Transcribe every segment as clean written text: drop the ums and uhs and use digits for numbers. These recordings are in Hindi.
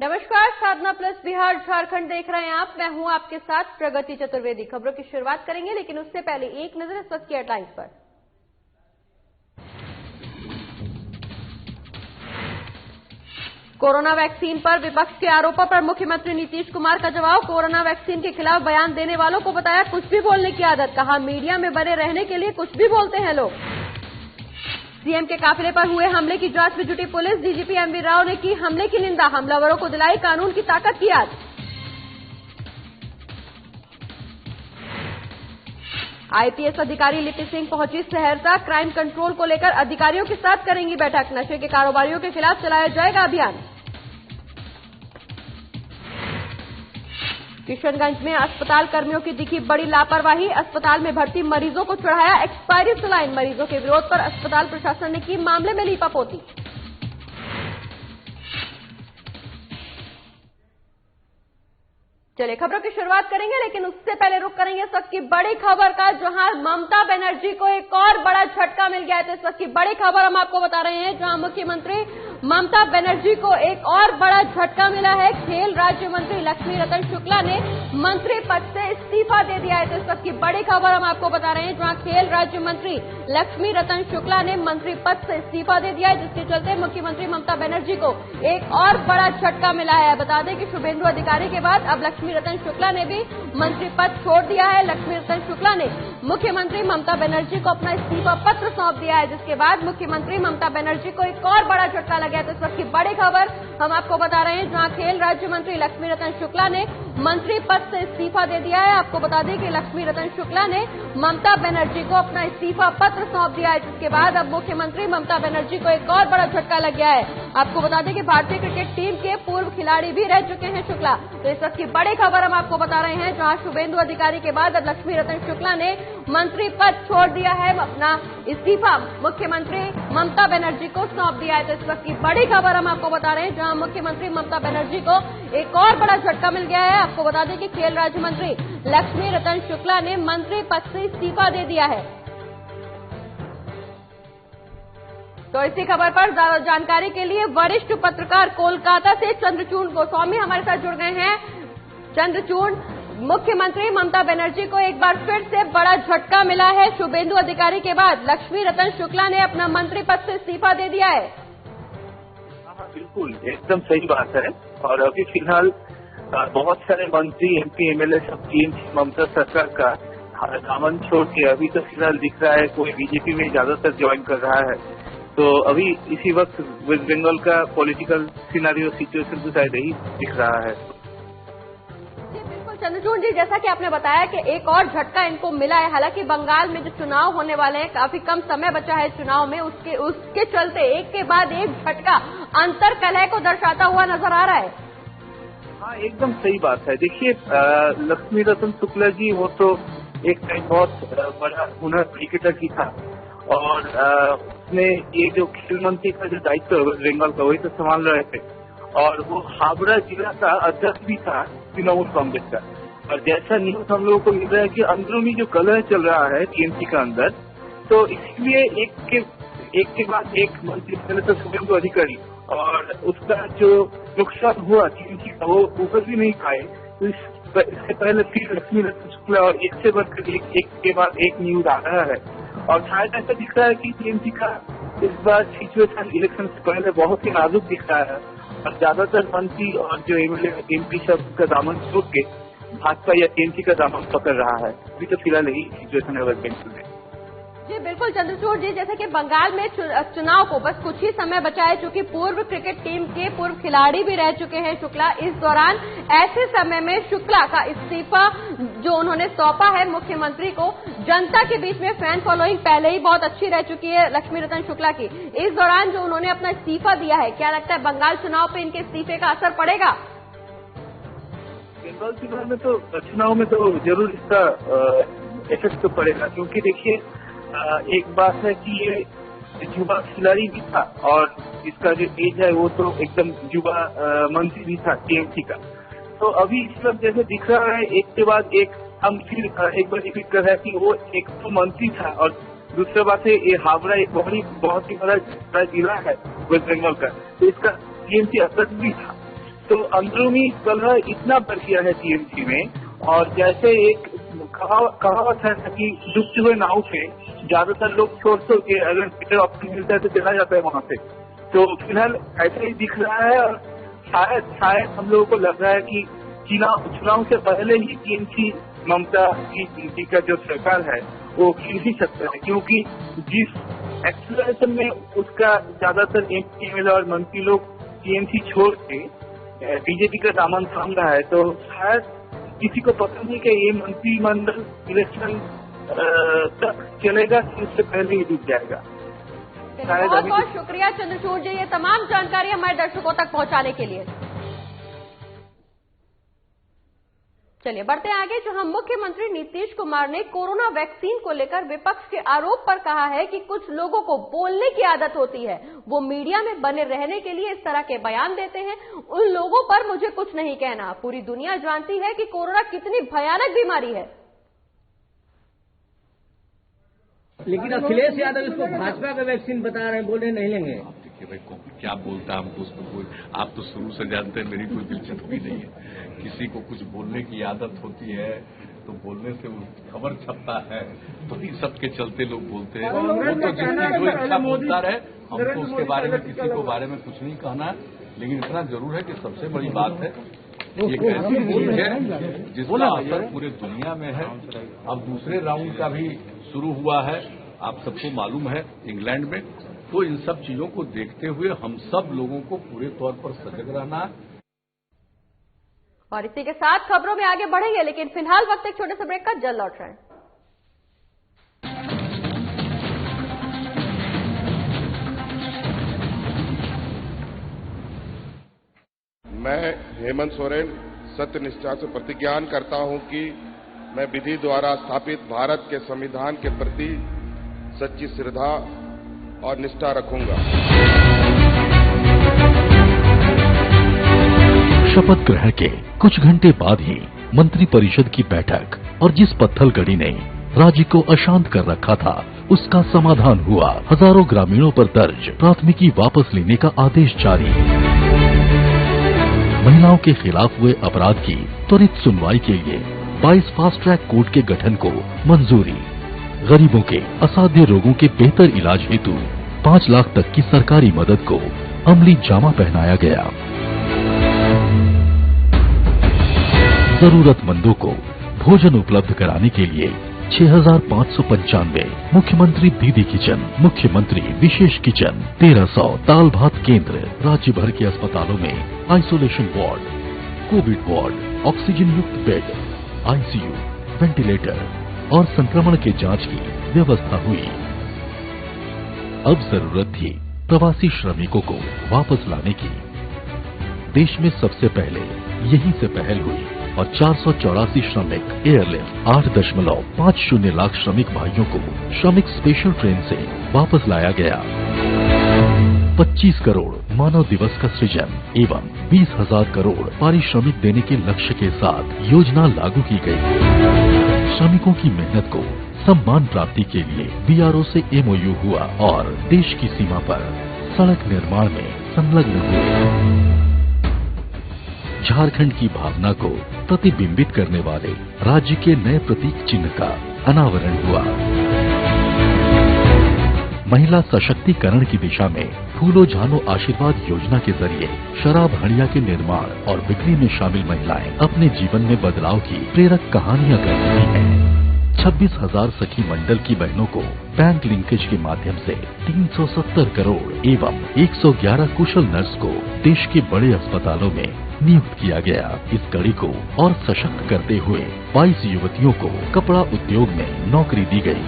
नमस्कार, साधना प्लस बिहार झारखंड देख रहे हैं आप। मैं हूं आपके साथ प्रगति चतुर्वेदी। खबरों की शुरुआत करेंगे, लेकिन उससे पहले एक नजर इस वक्त की हेडलाइंस पर। कोरोना वैक्सीन पर विपक्ष के आरोपों पर मुख्यमंत्री नीतीश कुमार का जवाब। कोरोना वैक्सीन के खिलाफ बयान देने वालों को बताया कुछ भी बोलने की आदत। कहा मीडिया में बने रहने के लिए कुछ भी बोलते हैं लोग। सीएम के काफिले पर हुए हमले की जांच में जुटी पुलिस। डीजीपी एमवी राव ने की हमले की निंदा। हमलावरों को दिलाई कानून की ताकत की याद। आईपीएस अधिकारी लिपि सिंह पहुंची सहरसा। क्राइम कंट्रोल को लेकर अधिकारियों के साथ करेंगी बैठक। नशे के कारोबारियों के खिलाफ चलाया जाएगा अभियान। किशनगंज में अस्पताल कर्मियों की दिखी बड़ी लापरवाही। अस्पताल में भर्ती मरीजों को चढ़ाया एक्सपायरी सलाइन। मरीजों के विरोध पर अस्पताल प्रशासन ने की मामले में लीपापोती। चलिए खबरों की शुरुआत करेंगे, लेकिन उससे पहले रुक करेंगे इस वक्त की बड़ी खबर का, जहां ममता बनर्जी को एक और बड़ा झटका मिल गया है। तो इस वक्त की बड़ी खबर हम आपको बता रहे हैं, जहां मुख्यमंत्री ममता बनर्जी को एक और बड़ा झटका मिला है। खेल राज्य मंत्री लक्ष्मी रतन शुक्ला ने मंत्री पद से इस्तीफा दे दिया है। तो इस वक्त की बड़ी खबर हम आपको बता रहे हैं, जहां खेल राज्य मंत्री लक्ष्मी रतन शुक्ला ने मंत्री पद से इस्तीफा दे दिया है, जिसके चलते मुख्यमंत्री ममता बनर्जी को एक और बड़ा झटका मिला है। बता दें कि शुभेंदु अधिकारी के बाद अब लक्ष्मी रतन शुक्ला ने भी मंत्री पद छोड़ दिया है। लक्ष्मी रतन शुक्ला ने मुख्यमंत्री ममता बनर्जी को अपना इस्तीफा पत्र सौंप दिया है, जिसके बाद मुख्यमंत्री ममता बनर्जी को एक और बड़ा झटका लगा है। तो इस वक्त की बड़ी खबर हम आपको बता रहे हैं, जहां खेल राज्य मंत्री लक्ष्मी रतन शुक्ला ने मंत्री पद से इस्तीफा दे दिया है। आपको बता दें कि लक्ष्मी रतन शुक्ला ने ममता बनर्जी को अपना इस्तीफा पत्र सौंप दिया है, जिसके बाद अब मुख्यमंत्री ममता बनर्जी को एक और बड़ा झटका लग गया है। आपको बता दें कि भारतीय क्रिकेट टीम के पूर्व खिलाड़ी भी रह चुके हैं शुक्ला। तो इस वक्त की बड़ी खबर हम आपको बता रहे हैं, जहां शुभेंदु अधिकारी के बाद अब लक्ष्मी रतन शुक्ला ने मंत्री पद छोड़ दिया है, अपना इस्तीफा मुख्यमंत्री ममता बनर्जी को सौंप दिया है। तो इस वक्त की बड़ी खबर हम आपको बता रहे हैं, जहां मुख्यमंत्री ममता बनर्जी को एक और बड़ा झटका मिल गया है। आपको बता दें कि खेल राज्य मंत्री लक्ष्मी रतन शुक्ला ने मंत्री पद से इस्तीफा दे दिया है। तो इसी खबर पर ज्यादा जानकारी के लिए वरिष्ठ पत्रकार कोलकाता से चंद्रचूड़ गोस्वामी हमारे साथ जुड़ गए हैं। चंद्रचूड़, मुख्यमंत्री ममता बनर्जी को एक बार फिर से बड़ा झटका मिला है। शुभेंदु अधिकारी के बाद लक्ष्मी रतन शुक्ला ने अपना मंत्री पद से इस्तीफा दे दिया है। हाँ, बिल्कुल एकदम सही बात है। और अभी फिलहाल बहुत सारे मंत्री, एमपी, एमएलए सब टीएमसी ममता सरकार का दामन छोड़ के अभी तो फिलहाल दिख रहा है कोई बीजेपी में ज्यादातर ज्वाइन कर रहा है। तो अभी इसी वक्त वेस्ट बंगाल का पॉलिटिकल सिनेरियो सिचुएशन तो शायद यही दिख रहा है। चंद्रचूड़ जी, जैसा कि आपने बताया कि एक और झटका इनको मिला है। हालांकि बंगाल में जो चुनाव होने वाले हैं, काफी कम समय बचा है चुनाव में, उसके चलते एक के बाद एक झटका अंतर कलह को दर्शाता हुआ नजर आ रहा है। हाँ, एकदम सही बात है। देखिए, लक्ष्मी रतन शुक्ला जी वो तो एक बहुत बड़ा हुनर क्रिकेटर ही था, और उसने ये जो खेल मंत्री का जो दायित्व वेस्ट बंगाल का वही तो संभाल रहे थे, और वो हावड़ा जिला का अध्यक्ष भी था तृणमूल कांग्रेस का। और जैसा न्यूज हम लोगों को मिल रहा है कि अंदरूनी जो कलह चल रहा है टीएमसी का अंदर, तो इसलिए एक के बाद एक मंत्री पहले तो शुभेंदु अधिकारी, और उसका जो नुकसान हुआ टीएमसी का वो ऊपर भी नहीं पाए। तो इससे पहले फिर लक्ष्मी रतन शुक्ला, और एक से बढ़कर एक के बाद एक न्यूज आ रहा है। और शायद ऐसा दिख रहा है कि टीएमसी का इस बार सिचुएशन इलेक्शन से पहले बहुत ही नाजुक दिख रहा है, और ज्यादातर मंत्री और जो एमएलए एमपी सब का दामन छोड़ के भाजपा या टीएमसी का दामन पकड़ रहा है। अभी तो फिलहाल यही सिचुएशन है वेस्ट बंगाल में। जी बिल्कुल चंद्रचूड़ जी, जैसे कि बंगाल में चुनाव को बस कुछ ही समय बचा है, चूंकि पूर्व क्रिकेट टीम के पूर्व खिलाड़ी भी रह चुके हैं शुक्ला। इस दौरान ऐसे समय में शुक्ला का इस्तीफा जो उन्होंने सौंपा है मुख्यमंत्री को, जनता के बीच में फैन फॉलोइंग पहले ही बहुत अच्छी रह चुकी है लक्ष्मी रतन शुक्ला की। इस दौरान जो उन्होंने अपना इस्तीफा दिया है, क्या लगता है बंगाल चुनाव पे इनके इस्तीफे का असर पड़ेगा? बंगाल चुनाव में तो जरूर इसका इफेक्ट तो पड़ेगा, क्योंकि देखिए एक बात है कि ये युवा खिलाड़ी भी था, और इसका जो एज है वो तो एकदम युवा मंत्री भी था टीएमसी का। तो अभी इस वक्त जैसे दिख रहा है एक के बाद एक, हम फिर एक बार रिपीट कर रहे हैं कि वो एक तो मंत्री था, और दूसरी बात है ये हावड़ा एक बहुत ही बड़ा जिला है वेस्ट बंगाल का, तो इसका टीएमसी अध्यक्ष भी था। तो अंदरूनी कलह इतना बढ़ गया है टीएमसी में, और जैसे एक कहावत है कि डूबते हुए नाव से ज्यादातर लोग छोड़ के अगर बेटर ऑप्शन मिलता है तो चला जाता है वहां से। तो फिलहाल ऐसा ही दिख रहा है, और शायद हम लोगों को लग रहा है कि चुनाव से पहले ही टीएमसी ममता की का जो सरकार है वो गिर ही सकता है, क्योंकि जिस एक्सेलरेशन में उसका ज्यादातर एमएलए और मंत्री लोग टीएमसी छोड़ के बीजेपी का दामन थाम रहा है, तो शायद किसी को पता नहीं कि ये मंत्रिमंडल इलेक्शन तक चलेगा कि उससे पहले ही डूब जाएगा। बहुत बहुत शुक्रिया चंद्रचूड़ जी, ये तमाम जानकारी हमारे दर्शकों तक पहुंचाने के लिए। चलिए बढ़ते हैं आगे, जहां मुख्यमंत्री नीतीश कुमार ने कोरोना वैक्सीन को लेकर विपक्ष के आरोप पर कहा है कि कुछ लोगों को बोलने की आदत होती है, वो मीडिया में बने रहने के लिए इस तरह के बयान देते हैं। उन लोगों पर मुझे कुछ नहीं कहना, पूरी दुनिया जानती है कि कोरोना कितनी भयानक बीमारी है। लेकिन अखिलेश यादव इसको भाजपा का वैक्सीन बता रहे हैं, बोले नहीं लेंगे। देखिए भाई क्या बोलता है, हमको उसमें कोई, आप तो शुरू से जानते हैं मेरी कोई दिलचस्पी नहीं है। किसी को कुछ बोलने की आदत होती है तो बोलने से खबर छपता है, तो इन सब के चलते लोग बोलते हैं। वो तो जिसकी जो इच्छा बोलता रहे, हमको उसके बारे में किसी को बारे में कुछ नहीं कहना है। लेकिन इतना जरूर है कि सबसे बड़ी बात है एक ऐसी चीज है जिसका असर पूरे दुनिया में है। अब दूसरे राउंड का भी शुरू हुआ है, आप सबको मालूम है इंग्लैंड में। तो इन सब चीजों को देखते हुए हम सब लोगों को पूरे तौर पर सजग रहना है। और इसी के साथ खबरों में आगे बढ़ेंगे, लेकिन फिलहाल वक्त एक छोटे से ब्रेक का, जल्द लौट रहे हैं। मैं हेमंत सोरेन सत्य निष्ठा से प्रतिज्ञान करता हूं कि मैं विधि द्वारा स्थापित भारत के संविधान के प्रति सच्ची श्रद्धा और निष्ठा रखूंगा। शपथ ग्रहण के कुछ घंटे बाद ही मंत्रिपरिषद की बैठक, और जिस पत्थलगड़ी ने राज्य को अशांत कर रखा था उसका समाधान हुआ। हजारों ग्रामीणों पर दर्ज प्राथमिकी वापस लेने का आदेश जारी। महिलाओं के खिलाफ हुए अपराध की त्वरित सुनवाई के लिए 22 फास्ट ट्रैक कोर्ट के गठन को मंजूरी। गरीबों के असाध्य रोगों के बेहतर इलाज हेतु 5 लाख तक की सरकारी मदद को अमली जामा पहनाया गया। जरूरतमंदों को भोजन उपलब्ध कराने के लिए 6,595 मुख्यमंत्री दीदी किचन, मुख्यमंत्री विशेष किचन, 1300 दाल भात केंद्र, राज्य भर के अस्पतालों में isolation ward, Covid ward, oxygen युक्त बेड, आईसीयू, वेंटिलेटर और संक्रमण के जांच की व्यवस्था हुई। अब जरूरत थी प्रवासी श्रमिकों को वापस लाने की। देश में सबसे पहले यहीं से पहल हुई और 484 श्रमिक एयरलिफ्ट 8.50 लाख श्रमिक भाइयों को श्रमिक स्पेशल ट्रेन से वापस लाया गया। 25 करोड़ मानव दिवस का सृजन एवं 20,000 करोड़ पारिश्रमिक देने के लक्ष्य के साथ योजना लागू की गई। श्रमिकों की मेहनत को सम्मान प्राप्ति के लिए बीआरओ से एमओयू हुआ और देश की सीमा पर सड़क निर्माण में संलग्न हुए। झारखंड की भावना को प्रतिबिंबित करने वाले राज्य के नए प्रतीक चिन्ह का अनावरण हुआ। महिला सशक्तिकरण की दिशा में फूलो झानो आशीर्वाद योजना के जरिए शराब हड़िया के निर्माण और बिक्री में शामिल महिलाएं अपने जीवन में बदलाव की प्रेरक कहानियां कर रही हैं। 26,000 सखी मंडल की बहनों को बैंक लिंकेज के माध्यम से 370 करोड़ एवं 111 कुशल नर्स को देश के बड़े अस्पतालों में नियुक्त किया गया। इस कड़ी को और सशक्त करते हुए 22 युवतियों को कपड़ा उद्योग में नौकरी दी गई।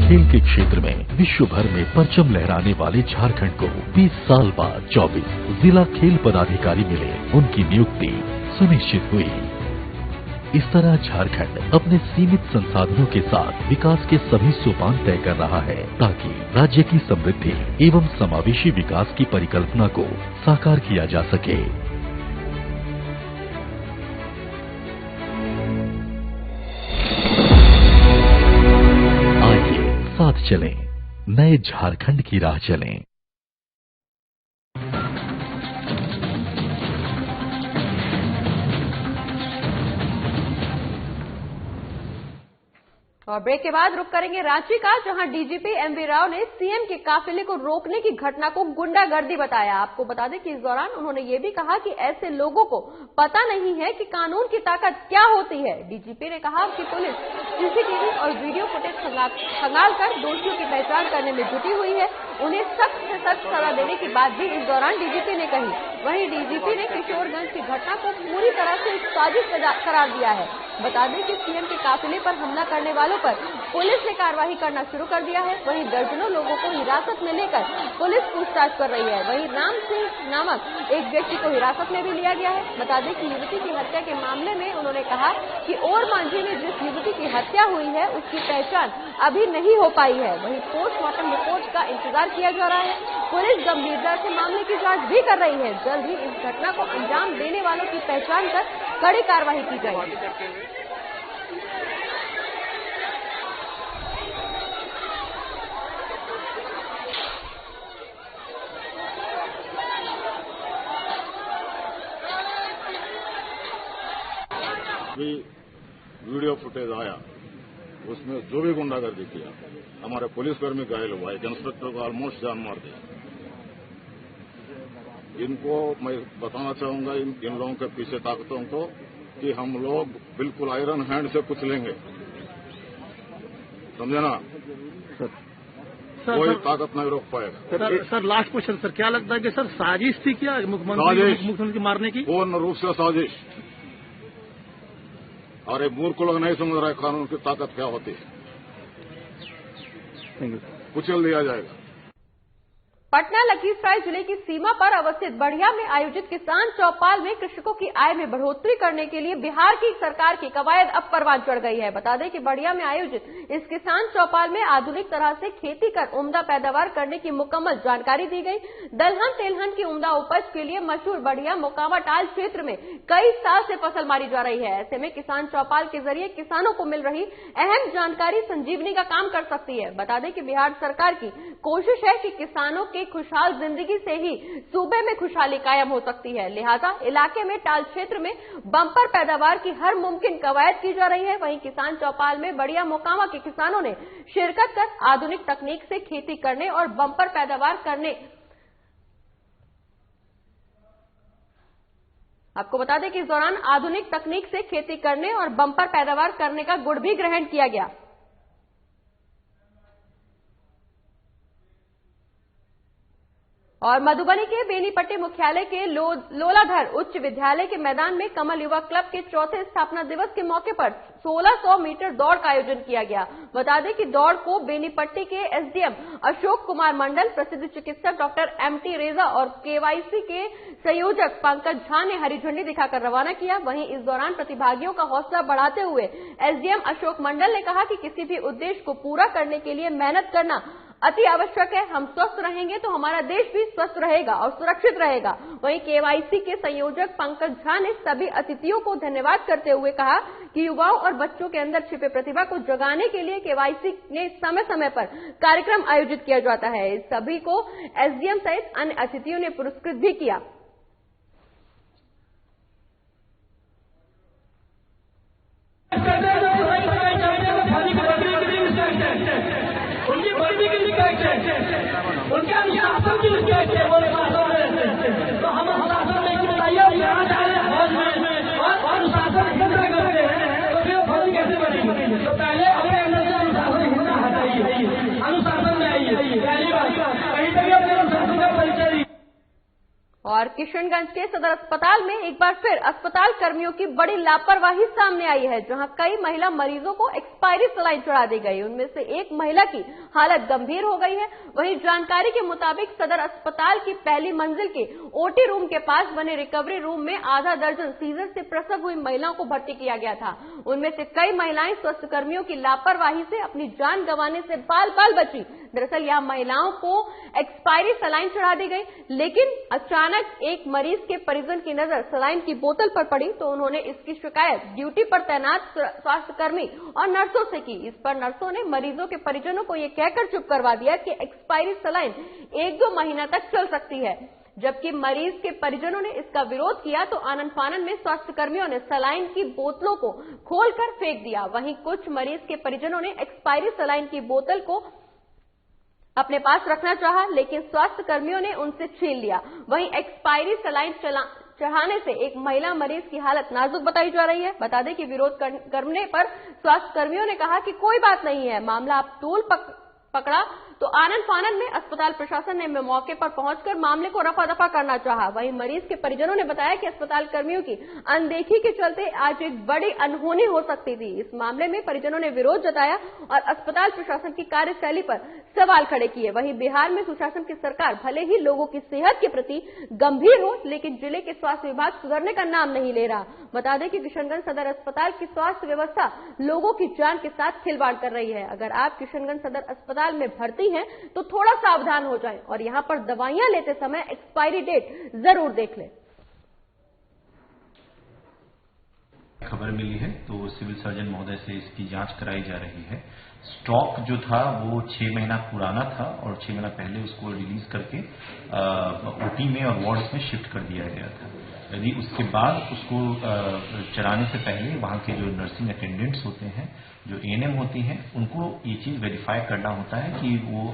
खेल के क्षेत्र में विश्व भर में परचम लहराने वाले झारखंड को 20 साल बाद 24 जिला खेल पदाधिकारी मिले, उनकी नियुक्ति सुनिश्चित हुई। इस तरह झारखंड अपने सीमित संसाधनों के साथ विकास के सभी सोपान तय कर रहा है ताकि राज्य की समृद्धि एवं समावेशी विकास की परिकल्पना को साकार किया जा सके। आइए साथ चलें, नए झारखंड की राह चलें। और ब्रेक के बाद रुक करेंगे रांची का, जहां डीजीपी एमवी राव ने सीएम के काफिले को रोकने की घटना को गुंडागर्दी बताया। आपको बता दें कि इस दौरान उन्होंने ये भी कहा कि ऐसे लोगों को पता नहीं है कि कानून की ताकत क्या होती है। डीजीपी ने कहा कि पुलिस सीसीटीवी और वीडियो फुटेज खंगाल कर दोषियों की पहचान करने में जुटी हुई है। उन्हें सख्त से सख्त सजा देने की बात भी इस दौरान डीजीपी ने कही। वहीं डीजीपी ने किशोरगंज की घटना को पूरी तरह से साजिश करार दिया है। बता दें कि सीएम के काफिले पर हमला करने वालों पर पुलिस ने कार्रवाई करना शुरू कर दिया है। वहीं दर्जनों लोगों को हिरासत में लेकर पुलिस पूछताछ कर रही है। वहीं राम सिंह नामक एक व्यक्ति को हिरासत में भी लिया गया है। बता दें कि युवती की हत्या के मामले में उन्होंने कहा कि और मांझी में जिस युवती की हत्या हुई है उसकी पहचान अभी नहीं हो पाई है। वहीं पोस्टमार्टम रिपोर्ट का इंतजार किया जा रहा है। पुलिस गंभीरता से मामले की जांच भी कर रही है। जल्द ही इस घटना को अंजाम देने वालों की पहचान कर कड़ी कार्रवाई की जाएगी। वीडियो फुटेज आया, उसमें जो भी गुंडागर्दी किया, हमारे पुलिसकर्मी घायल हुआ, एक इंस्पेक्टर को ऑलमोस्ट जान मार दिया। इनको मैं बताना चाहूंगा, इन लोगों के पीछे ताकतों को, कि हम लोग बिल्कुल आयरन हैंड से कुछ लेंगे, समझे ना? कोई ताकत नहीं रोक पाएगा। सर लास्ट क्वेश्चन सर, क्या लगता है कि सर साजिश थी क्या मुख्यमंत्री को मारने की? पूर्ण रूप से साजिश। और ये मूर्ख लोग नहीं समझ रहे कानून की ताकत क्या होती है। कुचल दिया जाएगा। पटना लखीसराय जिले की सीमा पर अवस्थित बढ़िया में आयोजित किसान चौपाल में कृषकों की आय में बढ़ोतरी करने के लिए बिहार की सरकार की कवायद अब परवान चढ़ गई है। बता दें कि बढ़िया में आयोजित इस किसान चौपाल में आधुनिक तरह से खेती कर उम्दा पैदावार करने की मुकम्मल जानकारी दी गई। दलहन तेलहन की उम्दा उपज के लिए मशहूर बढ़िया मोकामा टाल क्षेत्र में कई साल से फसल मारी जा रही है। ऐसे में किसान चौपाल के जरिए किसानों को मिल रही अहम जानकारी संजीवनी का काम कर सकती है। बता दें कि बिहार सरकार की कोशिश है कि किसानों के खुशहाल जिंदगी से ही सूबे में खुशहाली कायम हो सकती है। लिहाजा इलाके में टाल क्षेत्र में बम्पर पैदावार की हर मुमकिन कवायद की जा रही है। वहीं किसान चौपाल में बढ़िया मोकामा के किसानों ने शिरकत कर आधुनिक तकनीक से खेती करने और बम्पर पैदावार करने। आपको बता दें कि इस दौरान आधुनिक तकनीक से खेती करने और बम्पर पैदावार करने का गुण भी ग्रहण किया गया। और मधुबनी के बेनीपट्टी मुख्यालय के लोलाधर उच्च विद्यालय के मैदान में कमल युवा क्लब के चौथे स्थापना दिवस के मौके पर 1600 मीटर दौड़ का आयोजन किया गया। बता दें कि दौड़ को बेनीपट्टी के एसडीएम अशोक कुमार मंडल, प्रसिद्ध चिकित्सक डॉक्टर एमटी रेजा और केवाईसी के संयोजक पंकज झा ने हरी झंडी दिखाकर रवाना किया। वहीं इस दौरान प्रतिभागियों का हौसला बढ़ाते हुए एसडीएम अशोक मंडल ने कहा कि किसी भी उद्देश्य को पूरा करने के लिए मेहनत करना अति आवश्यक है। हम स्वस्थ रहेंगे तो हमारा देश भी स्वस्थ रहेगा और सुरक्षित रहेगा। वहीं केवाईसी के संयोजक पंकज झा ने सभी अतिथियों को धन्यवाद करते हुए कहा कि युवाओं और बच्चों के अंदर छिपे प्रतिभा को जगाने के लिए केवाईसी ने समय समय पर कार्यक्रम आयोजित किया जाता है। इस सभी को एसडीएम सहित अन्य अतिथियों ने पुरस्कृत भी किया। उनके अनुशासन की तो हम अनुशासन नहीं बताइए और अनुशासन करते हैं तो फिर फौज कैसे बनेगी? तो पहले अपने अंदर से अनुशासन होना हटाइए, अनुशासन में आइए। पहली बात कहीं पर भी अपने अनुशासन का परिचय दी। और किशनगंज के सदर अस्पताल में एक बार फिर अस्पताल कर्मियों की बड़ी लापरवाही सामने आई है, जहां कई महिला मरीजों को एक्सपायरी सलाइन चढ़ा दी गई। उनमें से एक महिला की हालत गंभीर हो गई है। वहीं जानकारी के मुताबिक सदर अस्पताल की पहली मंजिल के ओटी रूम के पास बने रिकवरी रूम में आधा दर्जन सीजर से प्रसव हुई महिलाओं को भर्ती किया गया था। उनमें से कई महिलाएं स्वास्थ्य कर्मियों की लापरवाही से अपनी जान गंवाने से बाल बाल बची। दरअसल यहां महिलाओं को एक्सपायरी सलाइन चढ़ा दी गई, लेकिन अचानक एक मरीज के परिजन की नजर सलाइन की बोतल पर पड़ी तो उन्होंने इसकी शिकायत ड्यूटी पर तैनात स्वास्थ्यकर्मी और नर्सों से की। इस पर नर्सों ने मरीजों के परिजनों को यह कहकर चुप करवा दिया कि एक्सपायरी सलाइन 1-2 महीना तक चल सकती है। जबकि मरीज के परिजनों ने इसका विरोध किया तो आनन फानन में स्वास्थ्य कर्मियों ने सलाइन की बोतलों को खोलकर फेंक दिया। वहीं कुछ मरीज के परिजनों ने एक्सपायरी सलाइन की बोतल को अपने पास रखना चाहा, लेकिन स्वास्थ्य कर्मियों ने उनसे छीन लिया। वहीं एक्सपायरी सलाइन चढ़ाने से एक महिला मरीज की हालत नाजुक बताई जा रही है। बता दें कि विरोध करने पर स्वास्थ्य कर्मियों ने कहा कि कोई बात नहीं है, मामला आप टूल पकड़ा तो आनन फानन में अस्पताल प्रशासन ने मौके पर पहुंचकर मामले को रफा दफा करना चाहा। वहीं मरीज के परिजनों ने बताया कि अस्पताल कर्मियों की अनदेखी के चलते आज एक बड़ी अनहोनी हो सकती थी। इस मामले में परिजनों ने विरोध जताया और अस्पताल प्रशासन की कार्यशैली पर सवाल खड़े किए। वहीं बिहार में सुशासन की सरकार भले ही लोगों की सेहत के प्रति गंभीर हो, लेकिन जिले के स्वास्थ्य विभाग सुधरने का नाम नहीं ले रहा। बता दें कि किशनगंज सदर अस्पताल की स्वास्थ्य व्यवस्था लोगों की जान के साथ खिलवाड़ कर रही है। अगर आप किशनगंज सदर अस्पताल में भर्ती हैं तो थोड़ा सावधान हो जाएं और यहां पर दवाइयां लेते समय एक्सपायरी डेट जरूर देख लें। खबर मिली है तो सिविल सर्जन महोदय से इसकी जांच कराई जा रही है। स्टॉक जो था वो 6 महीना पुराना था और 6 महीना पहले उसको रिलीज करके ओटी में और वार्ड्स में शिफ्ट कर दिया गया था। यदि उसके बाद उसको चलाने से पहले वहां के जो नर्सिंग अटेंडेंट्स होते हैं, जो एएनएम होती हैं, उनको ये चीज वेरीफाई करना होता है कि वो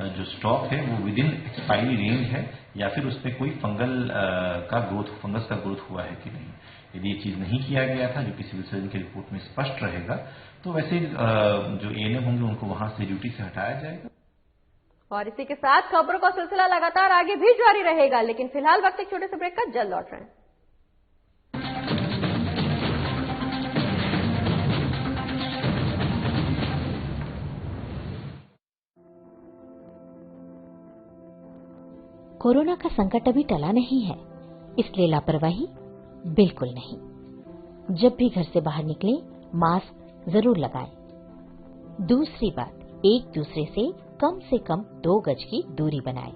जो स्टॉक है वो विद इन एक्सपायरी रेंज है या फिर उसमें कोई फंगस का ग्रोथ हुआ है कि नहीं। यदि ये चीज नहीं किया गया था, जो कि सिविल सर्जन की रिपोर्ट में स्पष्ट रहेगा, तो वैसे जो एएनएम होंगे उनको वहां से ड्यूटी से हटाया जाएगा। और इसी के साथ खबरों का सिलसिला लगातार आगे भी जारी रहेगा, लेकिन फिलहाल वक्त एक छोटे से ब्रेक का, जल्द लौट रहे हैं। कोरोना का संकट अभी टला नहीं है, इसलिए लापरवाही बिल्कुल नहीं। जब भी घर से बाहर निकलें, मास्क जरूर लगाएं। दूसरी बात, एक दूसरे से कम 2 गज की दूरी बनाएं।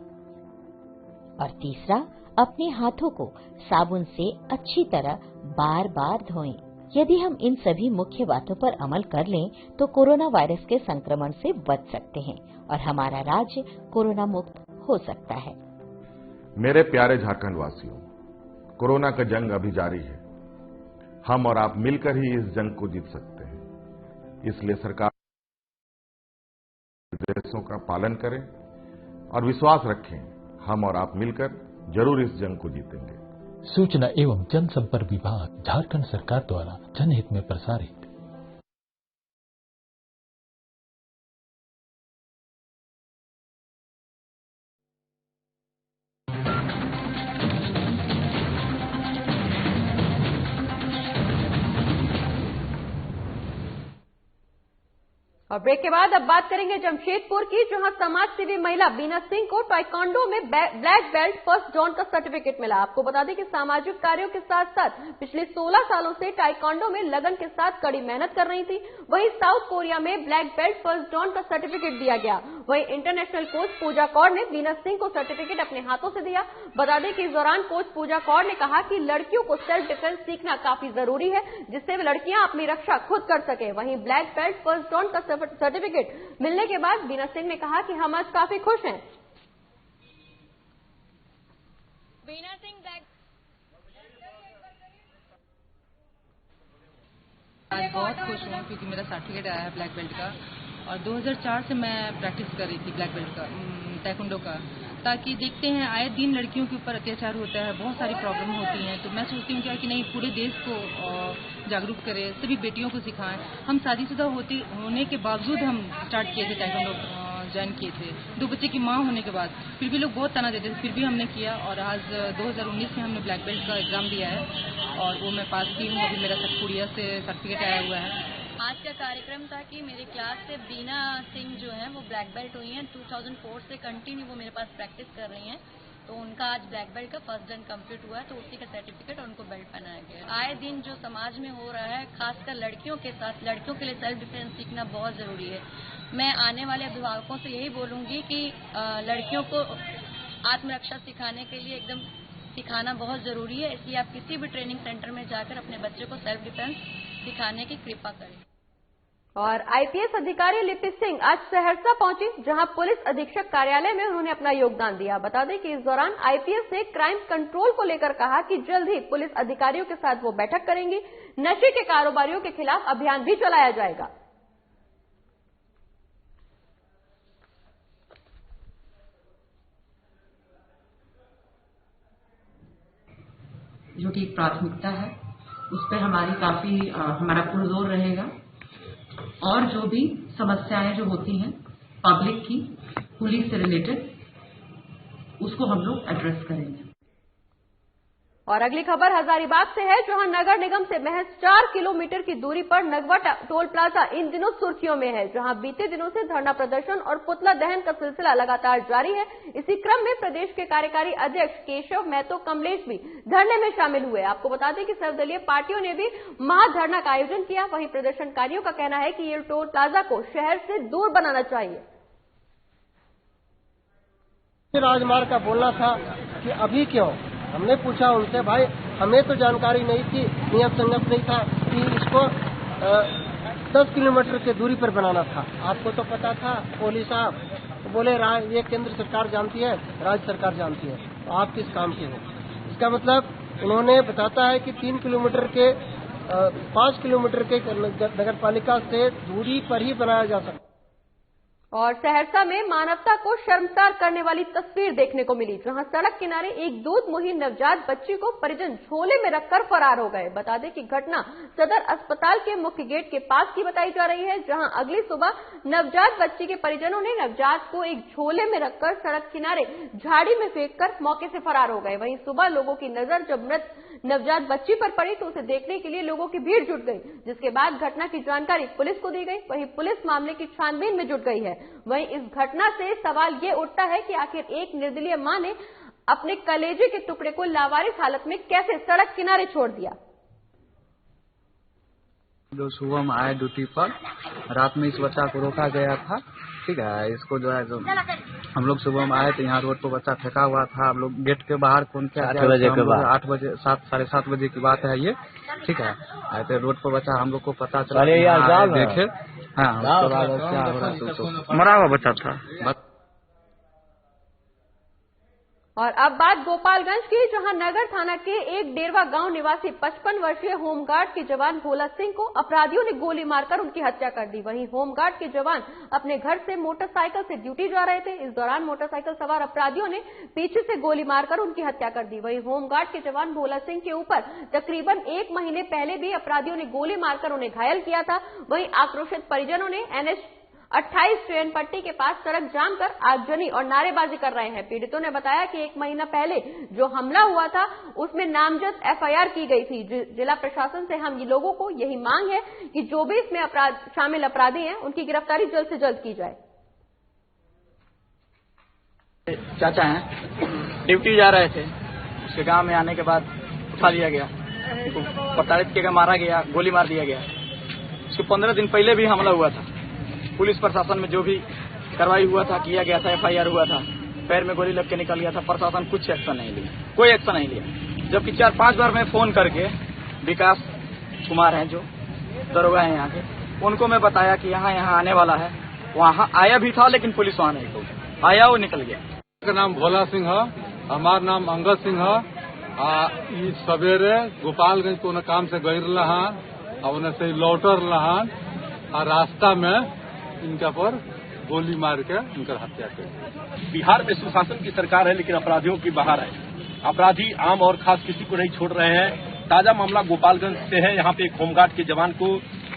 और तीसरा, अपने हाथों को साबुन से अच्छी तरह बार बार धोएं। यदि हम इन सभी मुख्य बातों पर अमल कर लें तो कोरोना वायरस के संक्रमण से बच सकते हैं और हमारा राज्य कोरोना मुक्त हो सकता है। मेरे प्यारे झारखंड वासियों, कोरोना का जंग अभी जारी है। हम और आप मिलकर ही इस जंग को जीत सकते हैं। इसलिए सरकार निर्देशों का पालन करें और विश्वास रखें, हम और आप मिलकर जरूर इस जंग को जीतेंगे। सूचना एवं जनसंपर्क विभाग, झारखंड सरकार द्वारा जनहित में प्रसारित। और ब्रेक के बाद अब बात करेंगे जमशेदपुर की, जहां समाज सेवी महिला बीना सिंह को ताइक्वांडो में ब्लैक बेल्ट फर्स्ट जोन का सर्टिफिकेट मिला। आपको बता दें कि सामाजिक कार्यों के साथ साथ पिछले 16 सालों से ताइक्वांडो में लगन के साथ कड़ी मेहनत कर रही थी। वहीं साउथ कोरिया में ब्लैक बेल्ट फर्स्ट जोन का सर्टिफिकेट दिया गया। वहीं इंटरनेशनल कोच पूजा कौर ने बीना सिंह को सर्टिफिकेट अपने हाथों से दिया। बता दें कि इस दौरान कोच पूजा कौर ने कहा कि लड़कियों को सेल्फ डिफेंस सीखना काफी जरूरी है, जिससे लड़कियां अपनी रक्षा खुद कर सके। वहीं ब्लैक बेल्ट फर्स्ट जोन का सर्टिफिकेट मिलने के बाद बीना सिंह ने कहा कि हम आज काफी खुश हैं। बीना सिंह आज बहुत खुश हूँ क्योंकि मेरा सर्टिफिकेट आया है ब्लैक बेल्ट का, और 2004 से मैं प्रैक्टिस कर रही थी ब्लैक बेल्ट का, ताइक्वांडो का, ताकि देखते हैं आए दिन लड़कियों के ऊपर अत्याचार होता है, बहुत सारी प्रॉब्लम होती हैं। तो मैं सोचती हूँ क्या कि नहीं, पूरे देश को जागरूक करें, सभी बेटियों को सिखाएं। हम शादीशुदा होने के बावजूद हम स्टार्ट किए थे ताइक्वांडो, ज्वाइन किए थे 2 बच्चे की माँ होने के बाद। फिर भी लोग बहुत ताना देते थे, फिर भी हमने किया और आज 2019 में हमने ब्लैक बेल्ट का एग्जाम दिया है और वो मैं पास की हूँ। अभी मेरा सतपुड़िया से सर्टिफिकेट आया हुआ है। आज का कार्यक्रम था कि मेरे क्लास से बीना सिंह जो है वो ब्लैक बेल्ट हुई हैं। 2004 से कंटिन्यू वो मेरे पास प्रैक्टिस कर रही हैं, तो उनका आज ब्लैक बेल्ट का फर्स्ट डन कंप्लीट हुआ है, तो उसी का सर्टिफिकेट उनको बेल्ट पहनाया गया। आए दिन जो समाज में हो रहा है, खासकर लड़कियों के साथ, लड़कियों के लिए सेल्फ डिफेंस सीखना बहुत जरूरी है। मैं आने वाले अभिभावकों से यही बोलूंगी कि लड़कियों को आत्मरक्षा सिखाने के लिए एकदम सिखाना बहुत जरूरी है। इसलिए आप किसी भी ट्रेनिंग सेंटर में जाकर अपने बच्चे को सेल्फ डिफेंस सिखाने की कृपा करें। और आईपीएस अधिकारी लिपि सिंह आज सहरसा पहुंची, जहां पुलिस अधीक्षक कार्यालय में उन्होंने अपना योगदान दिया। बता दें कि इस दौरान आईपीएस ने क्राइम कंट्रोल को लेकर कहा कि जल्द ही पुलिस अधिकारियों के साथ वो बैठक करेंगी। नशे के कारोबारियों के खिलाफ अभियान भी चलाया जाएगा। जो कि प्राथमिकता है, उस पर हमारा पुरजोर रहेगा और जो भी समस्याएं जो होती हैं पब्लिक की, पुलिस से रिलेटेड, उसको हम लोग एड्रेस करेंगे। और अगली खबर हजारीबाग से है, जहां नगर निगम से महज 4 किलोमीटर की दूरी पर नगवा टोल प्लाजा इन दिनों सुर्खियों में है, जहां बीते दिनों से धरना प्रदर्शन और पुतला दहन का सिलसिला लगातार जारी है। इसी क्रम में प्रदेश के कार्यकारी अध्यक्ष केशव महतो कमलेश भी धरने में शामिल हुए। आपको बता दें कि सर्वदलीय पार्टियों ने भी महाधरना का आयोजन किया। वहीं प्रदर्शनकारियों का कहना है कि ये टोल प्लाजा को शहर से दूर बनाना चाहिए। राजमार्ग का बोलना था कि अभी क्यों, हमने पूछा उनसे, भाई हमें तो जानकारी नहीं थी, नियम संगत नहीं था कि इसको 10 किलोमीटर की दूरी पर बनाना था। आपको तो पता था कोहली साहब, तो बोले ये केंद्र सरकार जानती है, राज्य सरकार जानती है, तो आप किस काम के हो। इसका मतलब उन्होंने बताता है कि 3 किलोमीटर के 5 किलोमीटर के नगर पालिका से दूरी पर ही बनाया जा सकता। और सहरसा में मानवता को शर्मसार करने वाली तस्वीर देखने को मिली, जहां सड़क किनारे एक दूध मुही नवजात बच्ची को परिजन झोले में रखकर फरार हो गए। बता दें कि घटना सदर अस्पताल के मुख्य गेट के पास की बताई जा रही है, जहां अगली सुबह नवजात बच्ची के परिजनों ने नवजात को एक झोले में रखकर सड़क किनारे झाड़ी में फेंककर मौके से फरार हो गए। वहीं सुबह लोगों की नजर जब मृत नवजात बच्ची पर पड़ी तो उसे देखने के लिए लोगों की भीड़ जुट गई, जिसके बाद घटना की जानकारी पुलिस को दी गई। वहीं पुलिस मामले की छानबीन में जुट गई है। वहीं इस घटना से सवाल ये उठता है कि आखिर एक निर्दलीय मां ने अपने कलेजे के टुकड़े को लावारिस हालत में कैसे सड़क किनारे छोड़ दिया। जो सुबह में आए ड्यूटी पर, रात में इस बच्चा को रोका गया था, ठीक है। इसको जो है जो हम लोग सुबह में आए तो यहाँ रोड पर बच्चा फेंका हुआ था। हम लोग गेट के बाहर फोन किया, 8 बजे के बाद, 8 बजे 7-7:30 बजे की बात है ये, ठीक है। आए थे रोड पर बच्चा, हम लोग को पता चला, देखे, हाँ, उसके बाद क्या हो रहा, मरा हुआ बच्चा था। और अब बात गोपालगंज की, जहां नगर थाना के एक डेरवा गांव निवासी 55 वर्षीय होमगार्ड के जवान भोला सिंह को अपराधियों ने गोली मारकर उनकी हत्या कर दी। वहीं होमगार्ड के जवान अपने घर से मोटरसाइकिल से ड्यूटी जा रहे थे। इस दौरान मोटरसाइकिल सवार अपराधियों ने पीछे से गोली मारकर उनकी हत्या कर दी। वहीं होमगार्ड के जवान भोला सिंह के ऊपर तकरीबन 1 महीने पहले भी अपराधियों ने गोली मारकर उन्हें घायल किया था। वहीं आक्रोशित परिजनों ने NH 28 ट्रेन पट्टी के पास सड़क जाम कर आगजनी और नारेबाजी कर रहे हैं। पीड़ितों ने बताया कि 1 महीना पहले जो हमला हुआ था उसमें नामजद FIR की गई थी। जिला प्रशासन से हम लोगों को यही मांग है कि जो भी इसमें शामिल अपराधी हैं उनकी गिरफ्तारी जल्द से जल्द की जाए। चाचा हैं, ड्यूटी जा रहे थे, उसके गांव में आने के बाद उठा लिया गया, प्रताड़ित किया, मारा गया, गोली मार दिया गया। उसके 15 दिन पहले भी हमला हुआ था। पुलिस प्रशासन में जो भी कार्रवाई हुआ था, किया गया था, FIR हुआ था, पैर में गोली लग के निकल गया था। प्रशासन कुछ एक्शन नहीं लिया, कोई एक्शन नहीं लिया। जबकि 4-5 बार मैं फोन करके विकास कुमार हैं जो दरोगा हैं यहाँ के, उनको मैं बताया कि यहाँ आने वाला है, वहाँ आया भी था, लेकिन पुलिस वहाँ नहीं पहुंची, आया वो निकल गया। का नाम भोला सिंह है, हमार नाम अंगद सिंह है। सवेरे गोपालगंज को काम से गई रहा और उन्हें से लौटर रहा और रास्ता में इनका पर गोली मार के इनका हत्या कर। बिहार में सुशासन की सरकार है, लेकिन अपराधियों की बाहर है। अपराधी आम और खास किसी को नहीं छोड़ रहे हैं। ताजा मामला गोपालगंज से है। यहाँ पे एक होमगार्ड के जवान को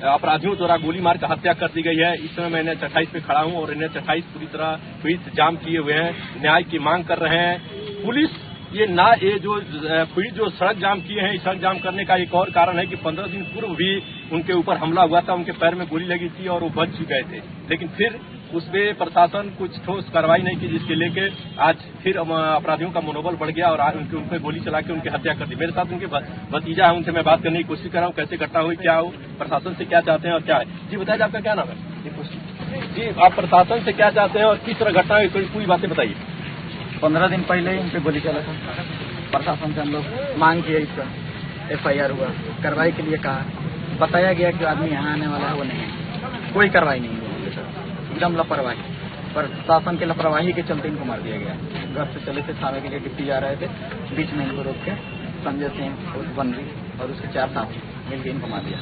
अपराधियों द्वारा गोली मार कर हत्या कर दी गई है। इस समय मैं NH 28 पे खड़ा हूँ और NH 28 पूरी तरह पुलिस जाम किए हुए हैं, न्याय की मांग कर रहे हैं। पुलिस ये जो सड़क जाम किए हैं, इस सड़क जाम करने का एक और कारण है कि 15 दिन पूर्व भी उनके ऊपर हमला हुआ था, उनके पैर में गोली लगी थी और वो बच चुके थे। लेकिन फिर उसपे प्रशासन कुछ ठोस कार्रवाई नहीं की, जिसके लेके आज फिर अपराधियों का मनोबल बढ़ गया और आज उन पे गोली चला के उनकी हत्या कर दी। मेरे साथ उनके भतीजा है, उनसे मैं बात करने की कोशिश कर रहा हूँ, कैसे घटना हुई, क्या हो, प्रशासन से क्या चाहते हैं और क्या है। जी बताइए, आपका क्या नाम है? जी, आप प्रशासन से क्या चाहते हैं और किस तरह घटना हुई, पूरी बातें बताइए। 15 दिन पहले इन पे गोली चला था। प्रशासन से हम लोग मांग किए, इसका FIR हुआ, कार्रवाई के लिए कहा, बताया गया कि आदमी यहाँ आने वाला है, वो नहीं है। कोई कार्रवाई नहीं हुई सर, एकदम लापरवाही। पर शासन के लापरवाही के चलते इनको मार दिया गया। घर से चले थे थाने के लिए ड्यूटी जा रहे थे, बीच में इनको रोक के संजय सिंह और बनरी और उसके 4 साथी मिलकर इनको मार दिया।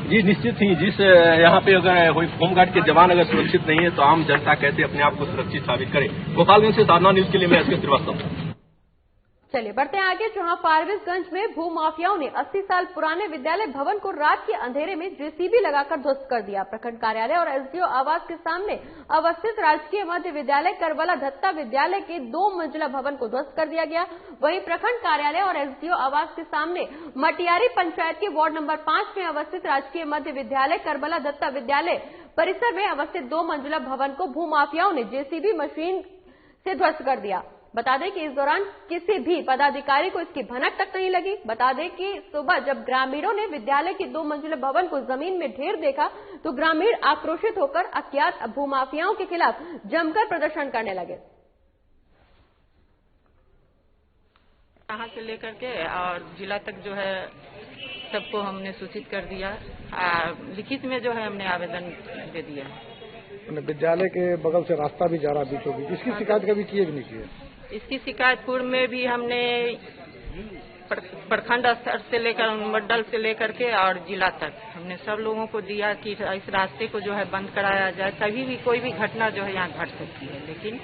जी निश्चित ही, जिस यहाँ पे अगर होमगार्ड के जवान अगर सुरक्षित नहीं है तो आम जनता कैसे अपने आप को सुरक्षित साबित करे। गोपालगंज से साधना न्यूज के लिए मैं एसके श्रीवास्तव। चलिए बढ़ते हैं आगे, जहां फारबिसगंज में भूमाफियाओं ने 80 साल पुराने विद्यालय भवन को रात के अंधेरे में जेसीबी लगाकर ध्वस्त कर दिया। प्रखंड कार्यालय और एसडीओ आवास के सामने अवस्थित राजकीय मध्य विद्यालय करबला दत्ता विद्यालय के 2 मंजिला भवन को ध्वस्त कर दिया गया। वहीं प्रखंड कार्यालय और एसडीओ आवास के सामने मटियारी पंचायत के वार्ड नंबर 5 में अवस्थित राजकीय मध्य विद्यालय करबला दत्ता विद्यालय परिसर में अवस्थित 2 मंजिला भवन को भूमाफियाओं ने जेसीबी मशीन से ध्वस्त कर दिया। बता दें कि इस दौरान किसी भी पदाधिकारी को इसकी भनक तक नहीं लगी। बता दें कि सुबह जब ग्रामीणों ने विद्यालय के 2 मंजिला भवन को जमीन में ढेर देखा तो ग्रामीण आक्रोशित होकर अज्ञात भूमाफियाओं के खिलाफ जमकर प्रदर्शन करने लगे। यहाँ से लेकर के और जिला तक जो है सबको हमने सूचित कर दिया। लिखित में जो है हमने आवेदन दे दिया। विद्यालय के बगल से रास्ता भी जा रहा बीचों बीच, इसकी शिकायत कभी की है कि नहीं की है? इसकी शिकायत पूर्व में भी हमने प्रखंड स्तर से लेकर मंडल से लेकर के और जिला तक हमने सब लोगों को दिया कि इस रास्ते को जो है बंद कराया जाए। कभी भी कोई भी घटना जो है यहाँ घट सकती है, लेकिन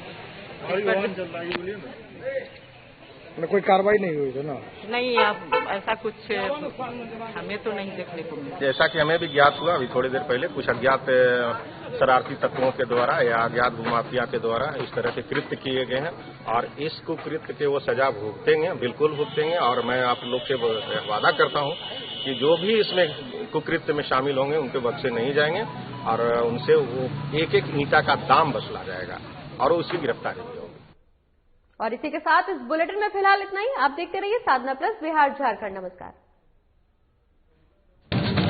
कोई कार्रवाई नहीं हुई है ना? नहीं, अब ऐसा कुछ हमें तो नहीं देखने को मिला। जैसा कि हमें भी ज्ञात हुआ अभी थोड़ी देर पहले, कुछ अज्ञात शरारती तत्वों के द्वारा या अज्ञात भूमाफिया के द्वारा इस तरह के कृत्य किए गए हैं और इस कुकृत्य के वो सजा भुगतेंगे, बिल्कुल भुगतेंगे। और मैं आप लोग से वादा करता हूं कि जो भी इसमें कुकृत्य में शामिल होंगे उनके बख्शे नहीं जाएंगे और उनसे वो एक ईंटा का दाम वसूला जाएगा और उसकी गिरफ्तारी भी होगी। और इसी के साथ इस बुलेटिन में फिलहाल इतना ही। आप देखते रहिए साधना प्लस बिहार झारखंड। नमस्कार।